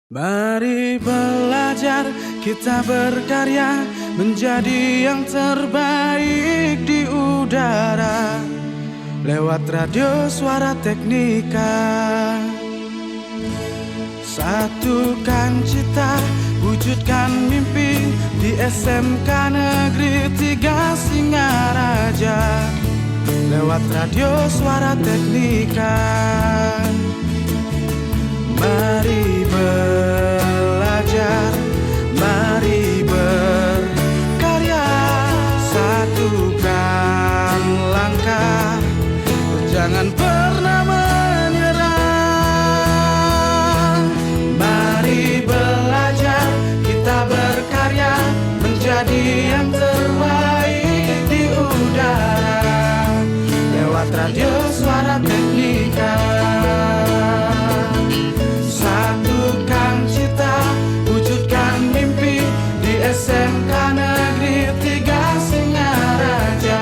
Mari belajar, kita berkarya menjadi yang terbaik di udara lewat radio Suara Teknika. Satukan cita, wujudkan mimpi di SMK Negeri 3 Singaraja lewat radio Suara Teknika. Mari belajar, mari berkarya, satukan langkah, jangan pernah menyerah. Mari belajar, kita berkarya menjadi yang terbaik di udara lewat radio Suara Teknika. Satukan cita, wujudkan mimpi di SMK Negeri 3 Singaraja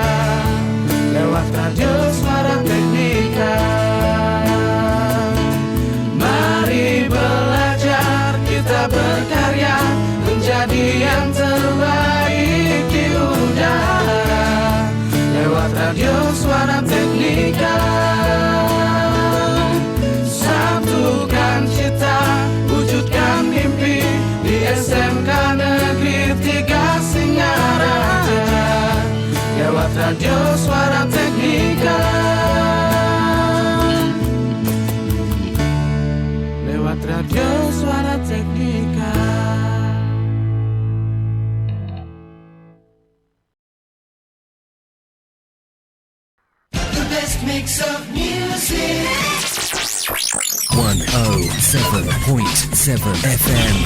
lewat radio Suara Teknika. Mari belajar, kita berkarya menjadi yang terbaik di udara lewat radio Suara Teknika. Satukan cita, wujudkan mimpi di SMK Negeri 3 Singaraja lewat radio Suara Teknika. Lewat radio Suara Teknika. The best mix of music. 107.7 FM.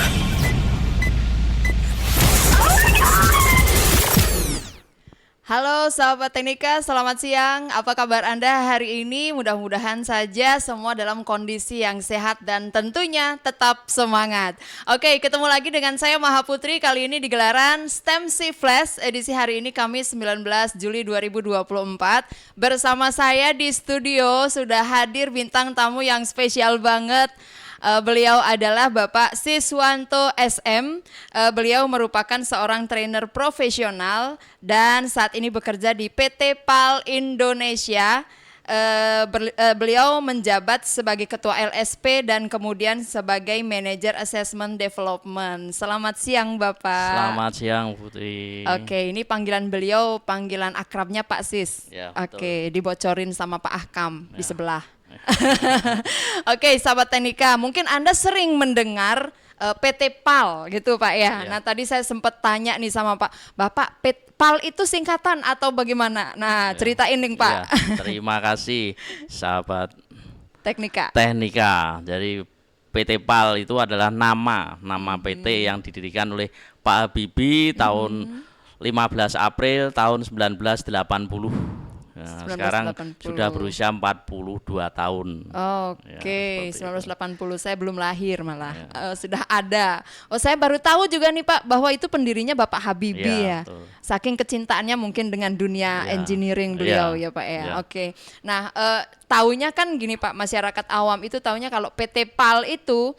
Halo sahabat Teknika, selamat siang. Apa kabar Anda hari ini? Mudah-mudahan saja semua dalam kondisi yang sehat dan tentunya tetap semangat. Oke, ketemu lagi dengan saya Maha Putri kali ini di gelaran STEM C Flash edisi hari ini Kamis 19 Juli 2024. Bersama saya di studio sudah hadir bintang tamu yang spesial banget. Beliau adalah Bapak Siswanto SM. Beliau merupakan seorang trainer profesional dan saat ini bekerja di PT PAL Indonesia. Beliau menjabat sebagai Ketua LSP dan kemudian sebagai Manager Assessment Development. Selamat siang Bapak. Selamat siang Putri. Oke, ini panggilan beliau, panggilan akrabnya Pak Sis. Ya, Oke, dibocorin sama Pak Ahkam di sebelah. Oke, sahabat Teknika, mungkin Anda sering mendengar PT PAL gitu Pak ya. Nah tadi saya sempat tanya nih sama Bapak, PAL itu singkatan atau bagaimana? Nah ceritain nih Pak. Ya, terima kasih sahabat Teknika. Jadi PT PAL itu adalah nama PT yang didirikan oleh Pak Habibie tahun 15 April tahun 1980. Nah, sekarang 1980. sudah berusia 42 tahun. Oke, Ya, 1980 saya belum lahir malah. Sudah ada. Oh, saya baru tahu juga nih Pak bahwa itu pendirinya Bapak Habibie ya. Betul. Saking kecintaannya mungkin dengan dunia Ya. engineering beliau ya Pak ya. Ya. Oke. Nah, taunya kan gini Pak, masyarakat awam itu taunya kalau PT PAL itu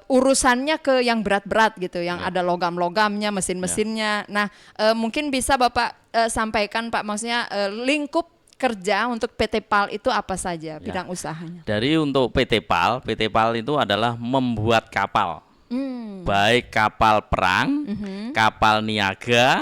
urusannya ke yang berat-berat gitu, yang ada logam-logamnya, mesin-mesinnya. Nah, mungkin bisa Bapak sampaikan Pak, maksudnya lingkup kerja untuk PT PAL itu apa saja bidang usahanya? Dari untuk PT PAL itu adalah membuat kapal. Baik kapal perang, kapal niaga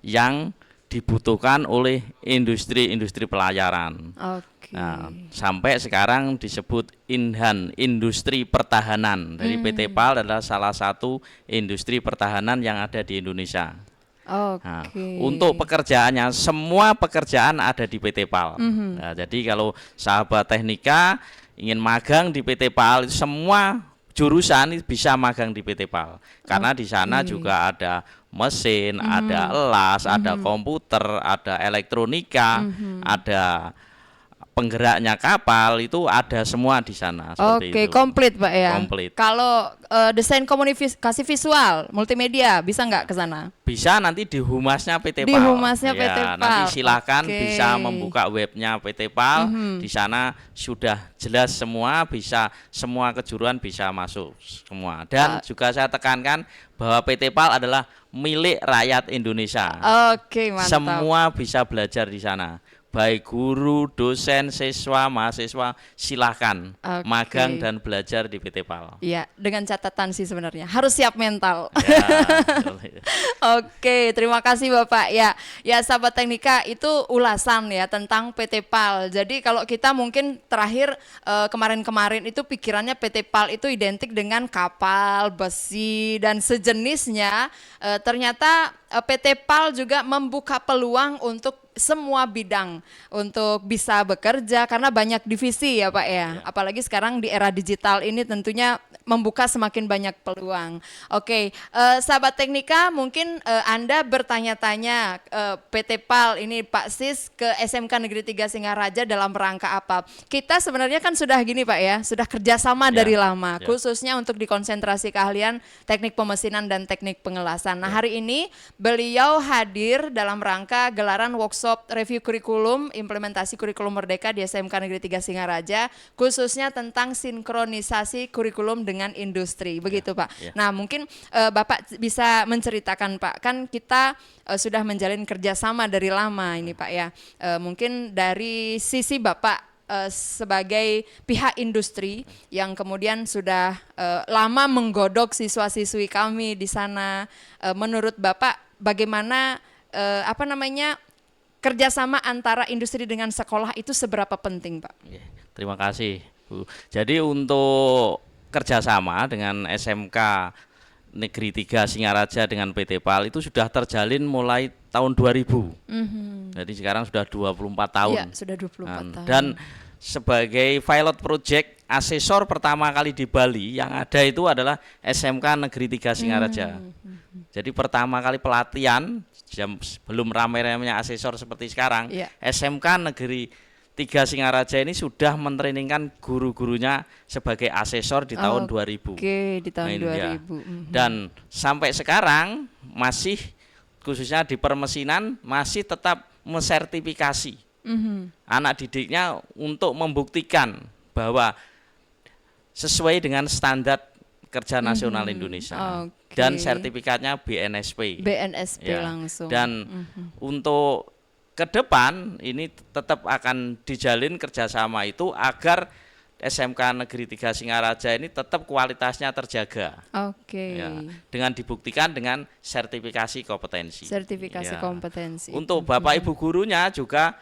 yang dibutuhkan oleh industri pelayaran. Oke. Nah, sampai sekarang disebut Inhan, industri pertahanan. Dari PT PAL adalah salah satu industri pertahanan yang ada di Indonesia. Oke. Nah, untuk pekerjaannya, semua pekerjaan ada di PT PAL. Nah, jadi kalau sahabat Teknika ingin magang di PT PAL, semua jurusan bisa magang di PT PAL. Karena di sana juga ada mesin, ada elas, ada komputer, ada elektronika, ada penggeraknya kapal itu ada semua di sana. Seperti Oke, itu. komplit Pak ya. Komplit. Kalau desain komunikasi visual, multimedia bisa nggak ke sana? Bisa nanti di humasnya PT PAL. Di humasnya PT PAL. Nanti silakan Oke. bisa membuka webnya PT PAL. Di sana sudah jelas semua, bisa semua kejuruan bisa masuk semua. Dan juga saya tekankan bahwa PT PAL adalah milik rakyat Indonesia. Oke, mantap. Semua bisa belajar di sana. Baik guru, dosen, siswa, mahasiswa, silahkan Oke. magang dan belajar di PT PAL. Iya, dengan catatan sih sebenarnya harus siap mental. Ya, betul. Oke, terima kasih Bapak. Ya sahabat Teknika, itu ulasan ya tentang PT PAL. Jadi kalau kita mungkin terakhir kemarin-kemarin itu pikirannya PT PAL itu identik dengan kapal, besi dan sejenisnya. Ternyata PT PAL juga membuka peluang untuk semua bidang untuk bisa bekerja karena banyak divisi ya Pak ya. Apalagi sekarang di era digital ini tentunya membuka semakin banyak peluang. Oke, sahabat Teknika, mungkin Anda bertanya-tanya PT PAL ini Pak Sis ke SMK Negeri 3 Singaraja dalam rangka apa? Kita sebenarnya kan sudah gini Pak ya, sudah kerjasama dari lama, khususnya untuk di konsentrasi keahlian teknik pemesinan dan teknik pengelasan. Nah hari ini beliau hadir dalam rangka gelaran workshop review kurikulum implementasi kurikulum merdeka di SMK Negeri 3 Singaraja, khususnya tentang sinkronisasi kurikulum dengan industri, begitu Pak. Nah mungkin Bapak bisa menceritakan Pak, kan kita sudah menjalin kerjasama dari lama ini Pak ya, mungkin dari sisi Bapak sebagai pihak industri yang kemudian sudah lama menggodok siswa-siswi kami di sana, menurut Bapak bagaimana kerjasama antara industri dengan sekolah itu seberapa penting Pak? Terima kasih Bu. Jadi untuk kerjasama dengan SMK Negeri 3 Singaraja dengan PT PAL itu sudah terjalin mulai tahun 2000. Jadi sekarang sudah 24 tahun. Iya, sudah 24 tahun. Dan sebagai pilot project asesor pertama kali di Bali yang ada itu adalah SMK Negeri 3 Singaraja. Jadi pertama kali pelatihan belum ramai-ramainya asesor seperti sekarang, SMK Negeri 3 Singaraja ini sudah mentrainingkan guru-gurunya sebagai asesor di tahun 2000. Oke, di tahun 2000. Dan sampai sekarang masih khususnya di permesinan masih tetap mensertifikasi anak didiknya untuk membuktikan bahwa sesuai dengan standar kerja nasional Indonesia. Dan sertifikatnya BNSP. Langsung. Dan untuk ke depan ini tetap akan dijalin kerjasama itu agar SMK Negeri 3 Singaraja ini tetap kualitasnya terjaga. Dengan dibuktikan dengan sertifikasi kompetensi. Kompetensi. Untuk Bapak Ibu gurunya juga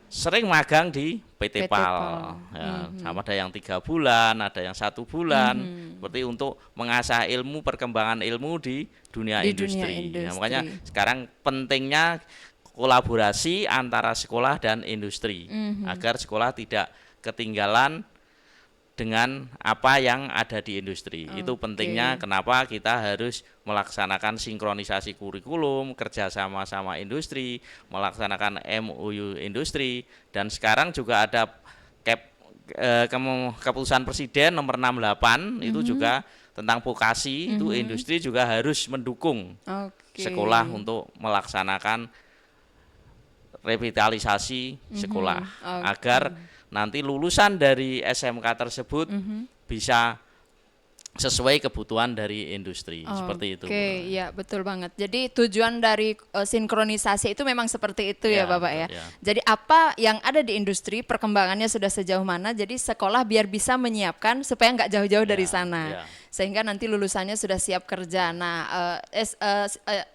sering magang di PT PAL. Sama ada yang 3 bulan, ada yang 1 bulan, seperti untuk mengasah ilmu, perkembangan ilmu di dunia industri. Makanya sekarang pentingnya kolaborasi antara sekolah dan industri agar sekolah tidak ketinggalan dengan apa yang ada di industri. Itu pentingnya kenapa kita harus melaksanakan sinkronisasi kurikulum, kerjasama sama industri, melaksanakan MOU industri, dan sekarang juga ada keputusan Presiden nomor 68 itu juga tentang vokasi, itu industri juga harus mendukung sekolah untuk melaksanakan revitalisasi sekolah agar nanti lulusan dari SMK tersebut bisa sesuai kebutuhan dari industri, seperti itu. Iya betul banget. Jadi tujuan dari sinkronisasi itu memang seperti itu ya Bapak ya. Jadi apa yang ada di industri perkembangannya sudah sejauh mana, jadi sekolah biar bisa menyiapkan supaya nggak jauh-jauh dari sana. Sehingga nanti lulusannya sudah siap kerja. Nah,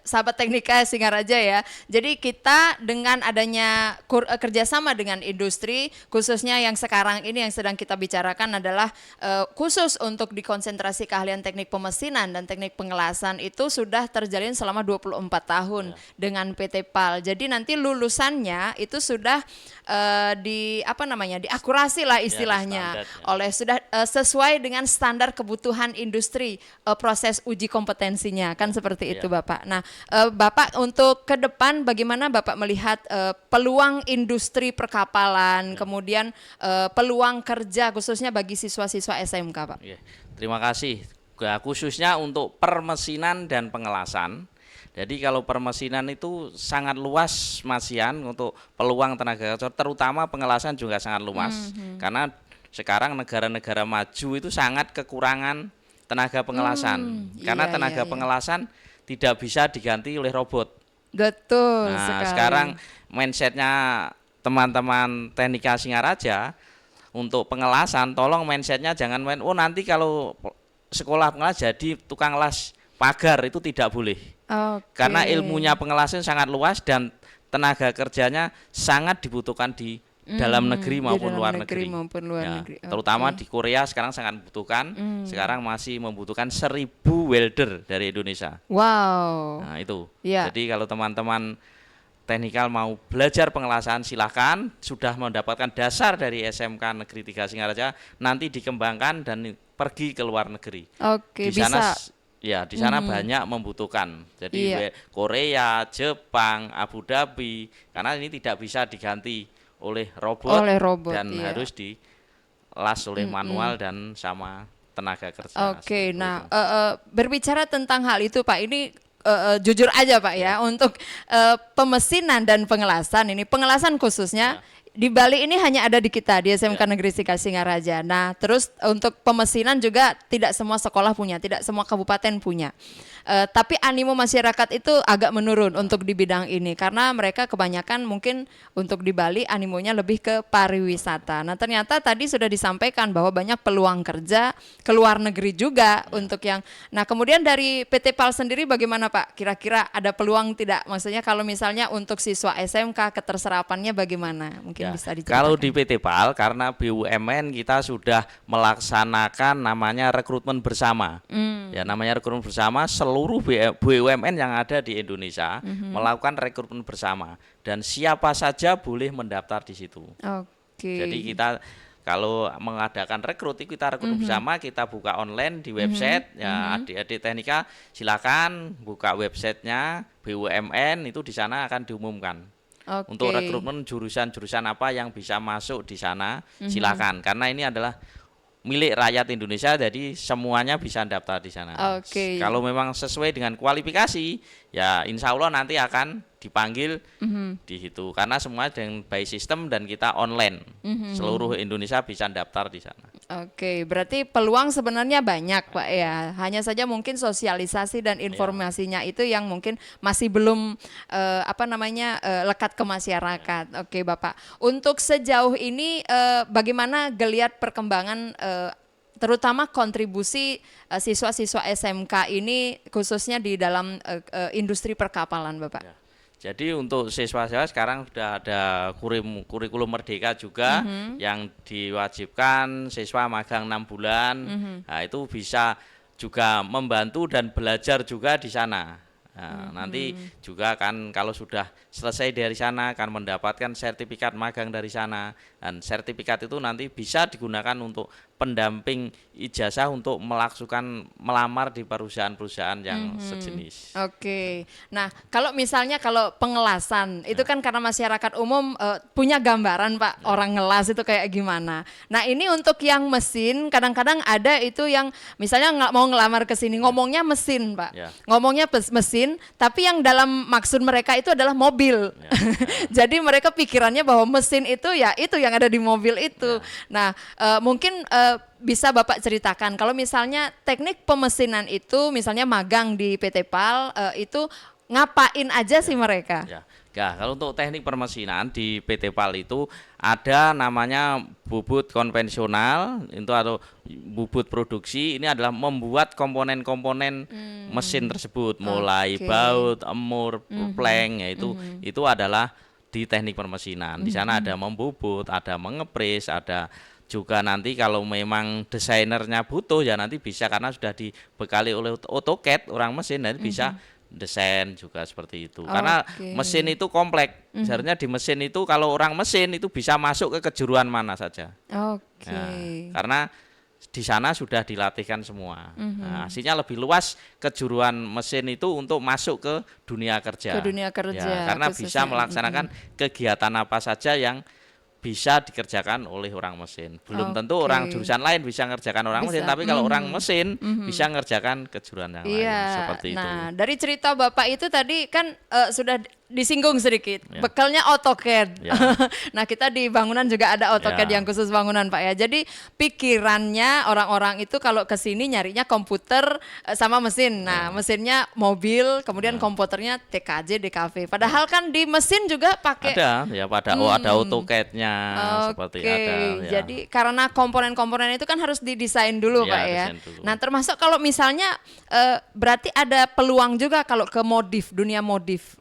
sahabat Teknika Singaraja ya. Jadi kita dengan adanya kerjasama dengan industri, khususnya yang sekarang ini yang sedang kita bicarakan adalah khusus untuk di konsentrasi keahlian teknik pemesinan dan teknik pengelasan itu sudah terjalin selama 24 tahun dengan PT PAL. Jadi nanti lulusannya itu sudah diakurasi lah istilahnya oleh sudah sesuai dengan standar kebutuhan industri proses uji kompetensinya kan seperti itu Bapak. Nah, Bapak untuk ke depan bagaimana Bapak melihat peluang industri perkapalan, kemudian peluang kerja khususnya bagi siswa-siswa SMK, Pak? Terima kasih. Khususnya untuk permesinan dan pengelasan. Jadi kalau permesinan itu sangat luas Mas Yan untuk peluang tenaga kerja, terutama pengelasan juga sangat luas. Karena sekarang negara-negara maju itu sangat kekurangan tenaga pengelasan. Karena tenaga pengelasan tidak bisa diganti oleh robot. Betul Nah, sekali. sekarang mindsetnya teman-teman Teknika Singaraja untuk pengelasan, tolong mindsetnya jangan nanti kalau sekolah pengelas jadi tukang las pagar, itu tidak boleh. Karena ilmunya pengelasan sangat luas dan tenaga kerjanya sangat dibutuhkan di dalam negeri maupun luar negeri. Terutama di Korea sekarang sangat membutuhkan. Sekarang masih membutuhkan 1.000 welder dari Indonesia. Wow. Nah itu. Ya. Jadi kalau teman-teman teknikal mau belajar pengelasan silahkan, sudah mendapatkan dasar dari SMK Negeri 3 Singaraja, nanti dikembangkan dan pergi ke luar negeri. Oke, Di sana bisa. di sana banyak membutuhkan. Jadi Korea, Jepang, Abu Dhabi, karena ini tidak bisa diganti oleh robot, dan harus dilas oleh manual dan sama tenaga kerja. Oke, nah berbicara tentang hal itu Pak, ini jujur aja Pak ya, untuk pemesinan dan pengelasan ini, pengelasan khususnya di Bali ini hanya ada di kita, di SMK Negeri 3 Singaraja. Nah, terus untuk pemesinan juga tidak semua sekolah punya, tidak semua kabupaten punya. Tapi animo masyarakat itu agak menurun untuk di bidang ini karena mereka kebanyakan mungkin untuk di Bali animonya lebih ke pariwisata. Nah, ternyata tadi sudah disampaikan bahwa banyak peluang kerja ke luar negeri juga untuk yang. Nah, kemudian dari PT PAL sendiri bagaimana Pak? Kira-kira ada peluang tidak? Maksudnya kalau misalnya untuk siswa SMK keterserapannya bagaimana? Mungkin bisa diceritakan. Kalau di PT PAL karena BUMN kita sudah melaksanakan namanya rekrutmen bersama. Ya, namanya rekrutmen bersama, seluruh BUMN yang ada di Indonesia melakukan rekrutmen bersama dan siapa saja boleh mendaftar di situ. Jadi kita kalau mengadakan rekrut kita rekrut bersama, kita buka online di website. Ya, adik-adik teknika silakan buka websitenya BUMN, itu di sana akan diumumkan. Untuk rekrutmen jurusan-jurusan apa yang bisa masuk di sana, silakan. Karena ini adalah milik rakyat Indonesia, jadi semuanya bisa daftar di sana. Kalau memang sesuai dengan kualifikasi, ya insya Allah nanti akan dipanggil di situ. Karena semua dengan by system dan kita online, seluruh Indonesia bisa daftar di sana. Berarti peluang sebenarnya banyak Pak ya. Hanya saja mungkin sosialisasi dan informasinya itu yang mungkin masih belum lekat ke masyarakat. Bapak. Untuk sejauh ini bagaimana geliat perkembangan terutama kontribusi siswa-siswa SMK ini khususnya di dalam industri perkapalan Bapak? Jadi untuk siswa-siswa sekarang sudah ada kurikulum merdeka juga yang diwajibkan siswa magang 6 bulan. Nah, itu bisa juga membantu dan belajar juga di sana. Nah, nanti juga kan kalau sudah selesai dari sana akan mendapatkan sertifikat magang dari sana, dan sertifikat itu nanti bisa digunakan untuk pendamping ijazah untuk melamar di perusahaan-perusahaan yang sejenis. Nah, kalau misalnya kalau pengelasan itu kan karena masyarakat umum punya gambaran Pak orang ngelas itu kayak gimana. Nah, ini untuk yang mesin kadang-kadang ada itu yang misalnya mau ngelamar ke sini ngomongnya mesin Pak, ngomongnya mesin, tapi yang dalam maksud mereka itu adalah mobil. Jadi mereka pikirannya bahwa mesin itu ya itu yang ada di mobil itu. Nah, mungkin bisa Bapak ceritakan kalau misalnya teknik pemesinan itu misalnya magang di PT PAL itu ngapain aja sih mereka? Kalau untuk teknik permesinan di PT PAL itu ada namanya bubut konvensional itu atau bubut produksi. Ini adalah membuat komponen-komponen mesin tersebut, mulai baut, emur, pleng, yaitu itu adalah di teknik permesinan. Di sana ada membubut, ada mengepres, ada juga nanti kalau memang desainernya butuh ya nanti bisa karena sudah dibekali oleh AutoCAD orang mesin, nanti bisa desain juga seperti itu. Karena mesin itu kompleks. Seharusnya di mesin itu kalau orang mesin itu bisa masuk ke kejuruan mana saja. Karena di sana sudah dilatihkan semua. Nah, artinya lebih luas kejuruan mesin itu untuk masuk ke dunia kerja. Ke dunia kerja, Ya, karena bisa khususnya. melaksanakan kegiatan apa saja yang bisa dikerjakan oleh orang mesin. Belum tentu Oke. orang jurusan lain bisa ngerjakan orang mesin, Bisa. tapi kalau orang mesin bisa ngerjakan kejuruan yang lain Iya. seperti itu. Nah, dari cerita Bapak itu tadi kan sudah disinggung sedikit. Ya. Bekalnya AutoCAD. Ya. Nah, kita di bangunan juga ada AutoCAD Ya. yang khusus bangunan, Pak ya. Jadi pikirannya orang-orang itu kalau ke sini nyarinya komputer sama mesin. Nah, mesinnya mobil, kemudian komputernya TKJ, DKV. Padahal kan di mesin juga pakai Ada ya ada AutoCAD-nya seperti Oke, ada ya. jadi karena komponen-komponen itu kan harus didesain dulu Ya, Pak ya. desain dulu. Nah termasuk kalau misalnya berarti ada peluang juga kalau ke dunia modif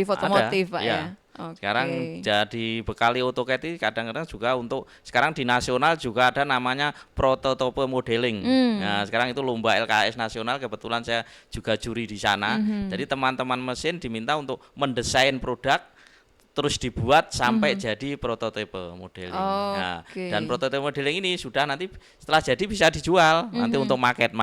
otomotif Pak ya. Oke. Sekarang jadi bekali AutoCAD ini kadang-kadang juga untuk sekarang di nasional juga ada namanya prototype modeling. Nah, sekarang itu lomba LKS nasional, kebetulan saya juga juri di sana. Jadi teman-teman mesin diminta untuk mendesain produk terus dibuat sampai jadi prototipe modeling. Nah, Oke. dan prototipe modeling ini sudah nanti setelah jadi bisa dijual nanti untuk market.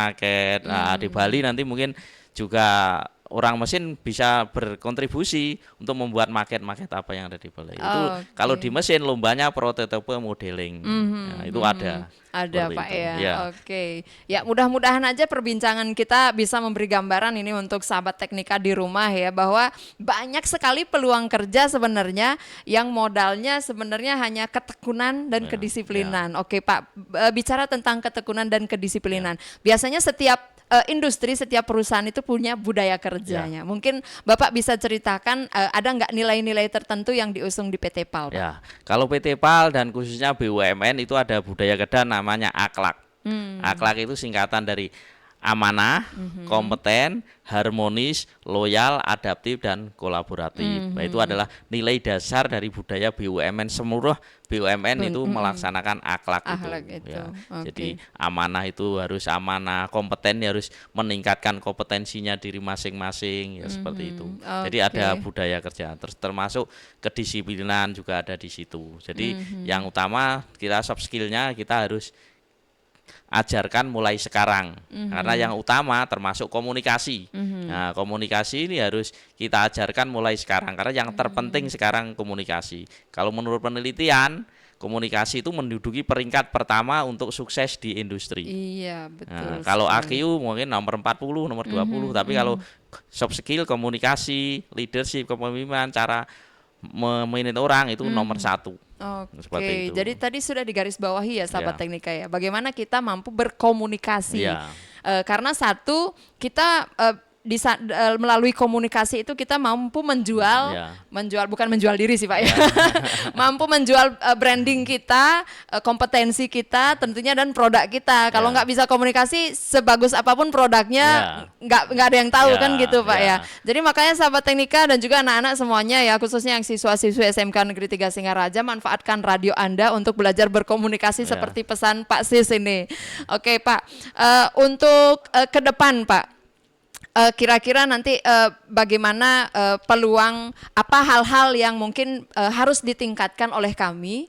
Nah, di Bali nanti mungkin juga orang mesin bisa berkontribusi untuk membuat market apa yang ada di Bali. Itu kalau di mesin lombanya prototipe modeling. Nah, itu ada. Ada Seperti Pak itu. ya. Ya. Oke. Ya mudah-mudahan aja perbincangan kita bisa memberi gambaran ini untuk sahabat teknika di rumah ya, bahwa banyak sekali peluang kerja sebenarnya yang modalnya sebenarnya hanya ketekunan dan kedisiplinan. Oke Pak, bicara tentang ketekunan dan kedisiplinan. Biasanya setiap industri, setiap perusahaan itu punya budaya kerjanya. Mungkin Bapak bisa ceritakan ada nggak nilai-nilai tertentu yang diusung di PT PAL, Pak? Ya, kalau PT PAL dan khususnya BUMN itu ada budaya kerja namanya akhlak. Akhlak itu singkatan dari amanah, kompeten, harmonis, loyal, adaptif, dan kolaboratif. Nah, itu adalah nilai dasar dari budaya BUMN. Seluruh BUMN itu melaksanakan akhlak itu. Ya. Oke. Jadi amanah itu harus amanah, kompeten harus meningkatkan kompetensinya diri masing-masing, ya seperti itu. Jadi ada budaya kerja, terus termasuk kedisiplinan juga ada di situ. Jadi yang utama kita soft skill-nya kita harus ajarkan mulai sekarang, karena yang utama termasuk komunikasi. Nah, komunikasi ini harus kita ajarkan mulai sekarang, karena yang terpenting sekarang komunikasi. Kalau menurut penelitian, komunikasi itu menduduki peringkat pertama untuk sukses di industri. Iya, betul. Nah, kalau AQ mungkin nomor 40, nomor 20, tapi kalau soft skill, komunikasi, leadership, kepemimpinan, cara memanage orang itu nomor 1. Oke, jadi tadi sudah digarisbawahi ya sahabat Ya. teknika ya. Bagaimana kita mampu berkomunikasi? Ya. Karena satu kita melalui komunikasi itu kita mampu menjual, Ya. bukan menjual diri sih Pak ya, mampu menjual branding kita, kompetensi kita, tentunya dan produk kita. Kalau nggak bisa komunikasi, sebagus apapun produknya nggak ada yang tahu kan gitu Pak ya. Jadi makanya sahabat teknika dan juga anak-anak semuanya ya, khususnya yang siswa-siswi SMK Negeri 3 Singaraja, manfaatkan radio Anda untuk belajar berkomunikasi seperti pesan Pak Sis ini. Oke Pak, untuk ke depan Pak, kira-kira nanti bagaimana peluang, apa hal-hal yang mungkin harus ditingkatkan oleh kami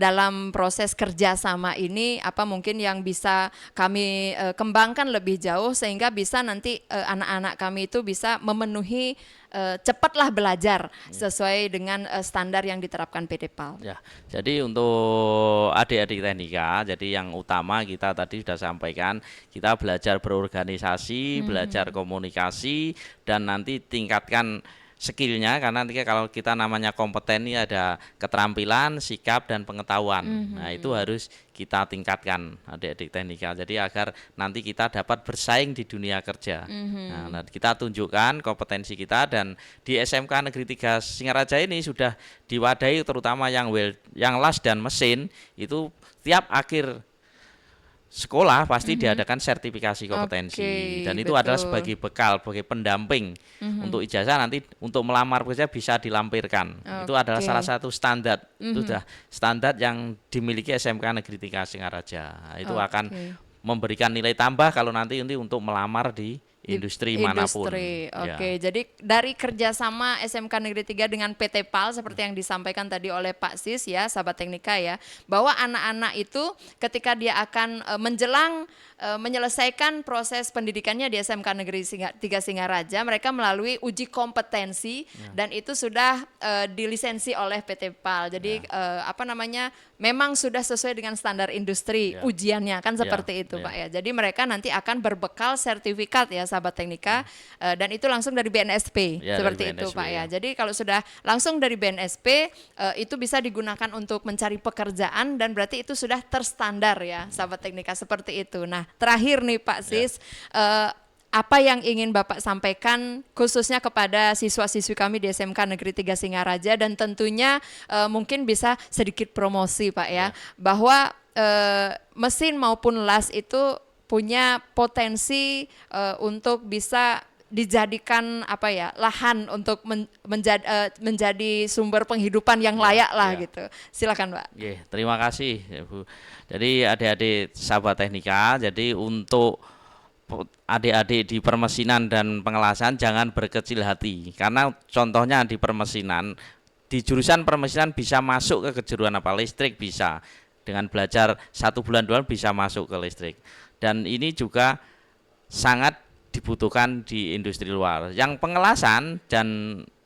dalam proses kerjasama ini, apa mungkin yang bisa kami kembangkan lebih jauh sehingga bisa nanti anak-anak kami itu bisa memenuhi cepatlah belajar sesuai dengan standar yang diterapkan PT PAL. Ya, jadi untuk adik-adik teknika, jadi yang utama kita tadi sudah sampaikan, kita belajar berorganisasi, belajar komunikasi, dan nanti tingkatkan skillnya, karena nanti kalau kita namanya kompeten ini ada keterampilan, sikap, dan pengetahuan. Nah, itu harus kita tingkatkan adik-adik teknika, jadi agar nanti kita dapat bersaing di dunia kerja. Nah, kita tunjukkan kompetensi kita, dan di SMK Negeri 3 Singaraja ini sudah diwadahi terutama yang las dan mesin, itu tiap akhir sekolah pasti diadakan sertifikasi kompetensi. Oke, Dan itu adalah betul. sebagai bekal, sebagai pendamping untuk ijazah, nanti untuk melamar kerja bisa dilampirkan. Itu adalah Oke. salah satu standar. Itu sudah standar yang dimiliki SMK Negeri 3 Singaraja. Nah, itu akan memberikan nilai tambah kalau nanti untuk melamar di industri manapun. Industri, Ya. oke. Jadi dari kerjasama SMK Negeri 3 dengan PT PAL seperti yang disampaikan tadi oleh Pak Sis ya, sahabat teknika ya, bahwa anak-anak itu ketika dia akan menjelang menyelesaikan proses pendidikannya di SMK Negeri 3 Singaraja, mereka melalui uji kompetensi dan itu sudah dilisensi oleh PT PAL. Jadi memang sudah sesuai dengan standar industri ujiannya kan seperti itu Pak ya. Jadi mereka nanti akan berbekal sertifikat ya sahabat teknika dan itu langsung dari BNSP seperti dari itu BNSP, Pak ya. Jadi kalau sudah langsung dari BNSP itu bisa digunakan untuk mencari pekerjaan dan berarti itu sudah terstandar ya sahabat teknika seperti itu. Nah terakhir nih Pak Sis, apa yang ingin Bapak sampaikan khususnya kepada siswa-siswi kami di SMK Negeri 3 Singaraja dan tentunya mungkin bisa sedikit promosi Pak ya, bahwa mesin maupun las itu punya potensi untuk bisa dijadikan lahan untuk menjadi sumber penghidupan yang layak lah gitu. Silakan Pak. Terima kasih ya, Bu. Jadi adik-adik sahabat teknika, jadi untuk adik-adik di permesinan dan pengelasan jangan berkecil hati karena contohnya di permesinan, di jurusan permesinan bisa masuk ke kejuruan listrik, bisa dengan belajar 1 bulan 2 bulan bisa masuk ke listrik dan ini juga sangat dibutuhkan di industri luar. Yang pengelasan dan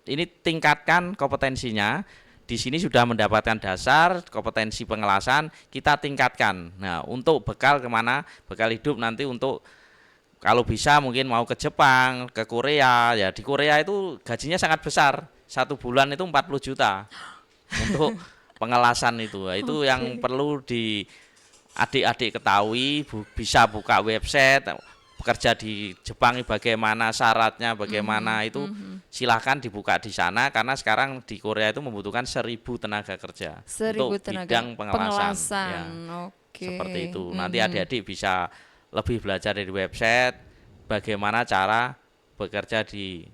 ini tingkatkan kompetensinya. Di sini sudah mendapatkan dasar kompetensi pengelasan, kita tingkatkan. Nah, untuk bekal kemana? Bekal hidup nanti untuk kalau bisa mungkin mau ke Jepang, ke Korea. Ya di Korea itu gajinya sangat besar. 1 bulan itu 40 juta untuk pengelasan itu. Itu yang perlu di adik-adik ketahui. Bisa buka website. Bekerja di Jepang bagaimana syaratnya, bagaimana itu silahkan dibuka di sana karena sekarang di Korea itu membutuhkan 1.000 tenaga kerja 1.000 untuk tenaga bidang pengelasan. Ya, Oke. seperti itu. Nanti adik-adik bisa lebih belajar dari website bagaimana cara bekerja di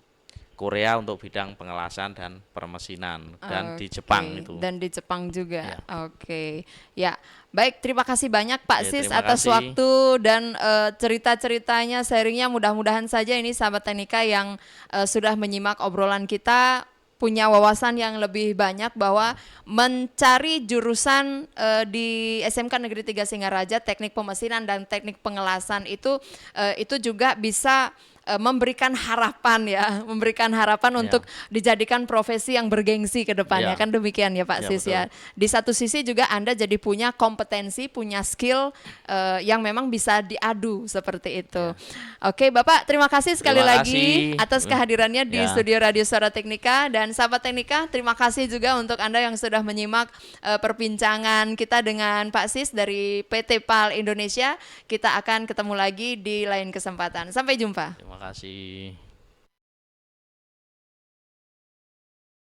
Korea untuk bidang pengelasan dan permesinan dan di Jepang itu. Dan di Jepang juga. Ya, baik. Terima kasih banyak Pak Sis atas kasih. waktu dan cerita-ceritanya, sharingnya. Mudah-mudahan saja ini sahabat teknika yang sudah menyimak obrolan kita punya wawasan yang lebih banyak bahwa mencari jurusan di SMK Negeri 3 Singaraja teknik pemesinan dan teknik pengelasan itu juga bisa memberikan harapan untuk dijadikan profesi yang bergengsi ke depannya kan demikian ya Pak Sis betul. ya. Di satu sisi juga Anda jadi punya kompetensi, punya skill yang memang bisa diadu seperti itu. Oke Bapak, terima kasih sekali lagi atas kehadirannya di studio Radio Suara Teknika dan sahabat teknika, terima kasih juga untuk Anda yang sudah menyimak perbincangan kita dengan Pak Sis dari PT PAL Indonesia. Kita akan ketemu lagi di lain kesempatan. Sampai jumpa. Terima kasih.